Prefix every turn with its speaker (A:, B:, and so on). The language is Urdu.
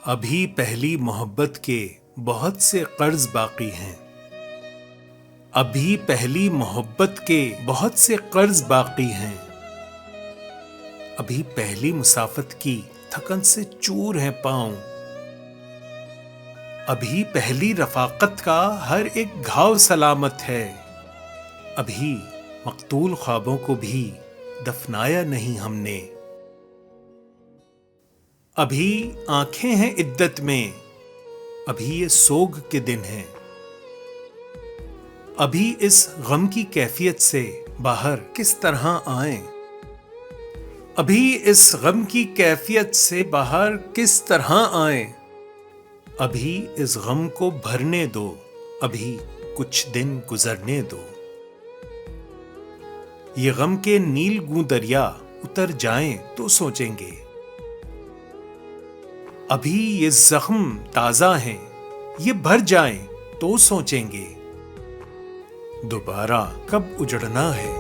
A: ابھی پہلی محبت کے بہت سے قرض باقی ہیں. ابھی پہلی محبت کے بہت سے قرض باقی ہیں. ابھی پہلی مسافت کی تھکن سے چور ہیں پاؤں. ابھی پہلی رفاقت کا ہر ایک گھاؤ سلامت ہے. ابھی مقتول خوابوں کو بھی دفنایا نہیں ہم نے. ابھی آنکھیں ہیں عدت میں، ابھی یہ سوگ کے دن ہیں. ابھی اس غم کی کیفیت سے باہر کس طرح آئیں. ابھی اس غم کی کیفیت سے باہر کس طرح آئیں. ابھی اس غم کو بھرنے دو، ابھی کچھ دن گزرنے دو. یہ غم کے نیل گوں دریا اتر جائیں تو سوچیں گے. ابھی یہ زخم تازہ ہیں، یہ بھر جائیں تو سوچیں گے. دوبارہ کب اجڑنا ہے